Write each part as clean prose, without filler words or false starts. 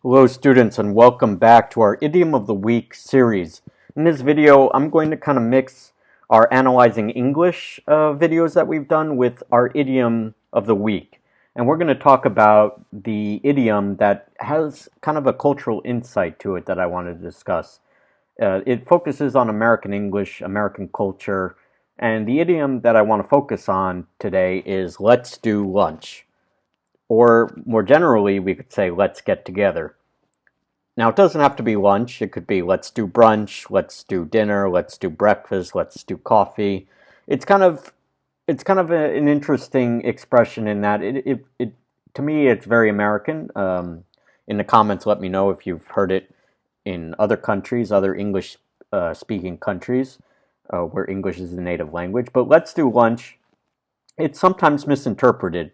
Hello students and welcome back to our Idiom of the Week series. In this video I'm going to kind of mix our Analyzing English videos that we've done with our Idiom of the Week. And we're going to talk about the idiom that has kind of a cultural insight to it that I want to discuss. It focuses on American English, American culture, and the idiom that I want to focus on today is let's do lunch. Or more generally, we could say let's get together. Now, it doesn't have to be lunch. It could be let's do brunch, let's do dinner, let's do breakfast, let's do coffee. It's kind of an interesting expression in that it to me it's very American. In the comments, let me know if you've heard it in other countries, other English speaking countries where English is the native language. But let's do lunch. It's sometimes misinterpreted.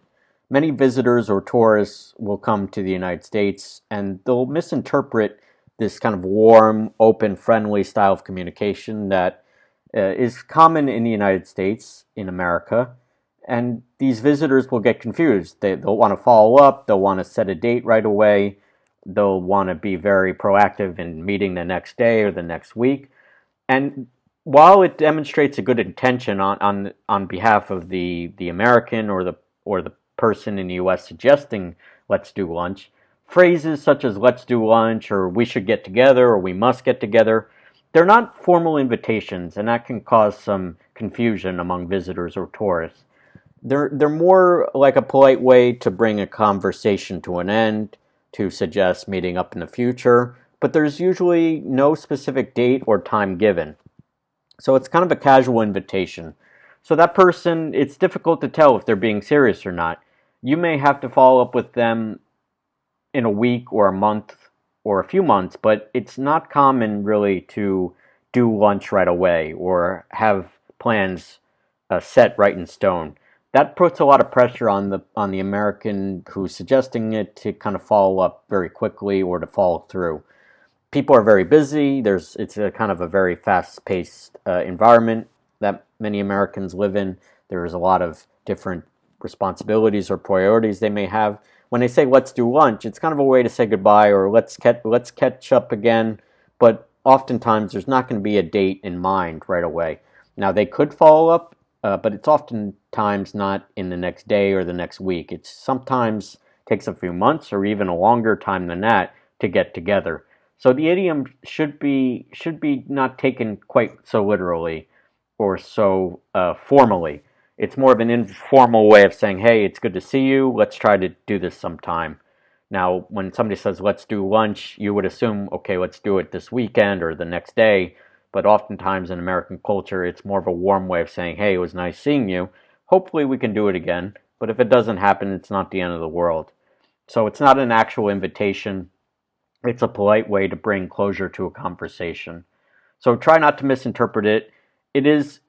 Many visitors or tourists will come to the United States and they'll misinterpret this kind of warm, open, friendly style of communication that is common in the United States, in America. And these visitors will get confused. They'll want to follow up, they'll want to set a date right away, they'll want to be very proactive in meeting the next day or the next week. And while it demonstrates a good intention on behalf of the American or the person in the US suggesting let's do lunch, phrases such as let's do lunch or we should get together or we must get together, they're not formal invitations, and that can cause some confusion among visitors or tourists. They're more like a polite way to bring a conversation to an end, to suggest meeting up in the future, but there's usually no specific date or time given. So it's kind of a casual invitation. So that person, it's difficult to tell if they're being serious or not. You may have to follow up with them in a week or a month or a few months, but it's not common really to do lunch right away or have plans set right in stone. That puts a lot of pressure on the American who's suggesting it to kind of follow up very quickly or to follow through. People are very busy. It's a kind of a very fast-paced environment that many Americans live in. There's a lot of different responsibilities or priorities they may have. When they say let's do lunch, it's kind of a way to say goodbye or let's catch up again, but oftentimes there's not going to be a date in mind right away. Now they could follow up, but it's oftentimes not in the next day or the next week. It sometimes takes a few months or even a longer time than that to get together. So the idiom should be not taken quite so literally or so formally. It's more of an informal way of saying, hey, it's good to see you. Let's try to do this sometime. Now, when somebody says, let's do lunch, you would assume, okay, let's do it this weekend or the next day. But oftentimes in American culture, it's more of a warm way of saying, hey, it was nice seeing you. Hopefully we can do it again. But if it doesn't happen, it's not the end of the world. So it's not an actual invitation. It's a polite way to bring closure to a conversation. So try not to misinterpret it. It's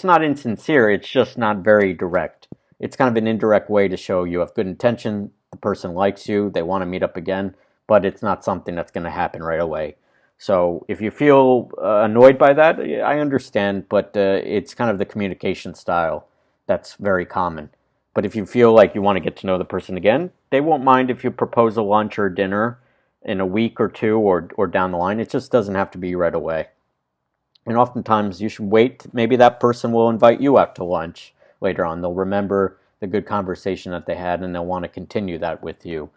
not insincere, it's just not very direct. It's kind of an indirect way to show you have good intention, the person likes you, they want to meet up again, but it's not something that's going to happen right away. So if you feel annoyed by that, I understand, but it's kind of the communication style that's very common. But if you feel like you want to get to know the person again, they won't mind if you propose a lunch or dinner in a week or two or down the line. It just doesn't have to be right away. And oftentimes you should wait. Maybe that person will invite you out to lunch later on. They'll remember the good conversation that they had and they'll want to continue that with you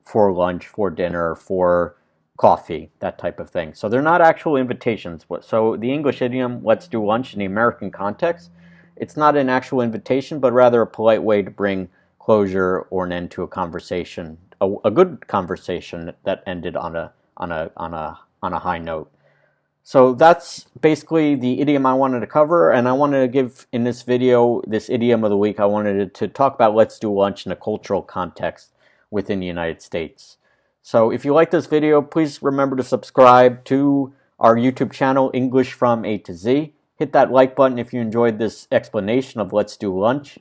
for lunch, for dinner, for coffee, that type of thing. So they're not actual invitations. So the English idiom, let's do lunch, in the American context, it's not an actual invitation, but rather a polite way to bring closure or an end to a conversation, a good conversation that ended on a high note. So that's basically the idiom I wanted to cover, and I wanted to give in this video, this idiom of the week, I wanted to talk about let's do lunch in a cultural context within the United States. So if you like this video, please remember to subscribe to our YouTube channel, English from A to Z. Hit that like button if you enjoyed this explanation of let's do lunch.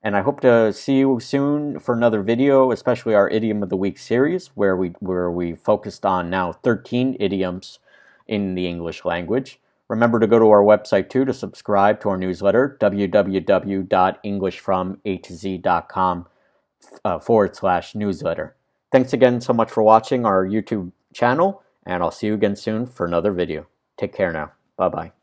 And I hope to see you soon for another video, especially our Idiom of the Week series, where we focused on now 13 idioms in the English language. Remember to go to our website too to subscribe to our newsletter, www.englishfromatoz.com /newsletter. Thanks again so much for watching our YouTube channel, and I'll see you again soon for another video. Take care now. Bye-bye.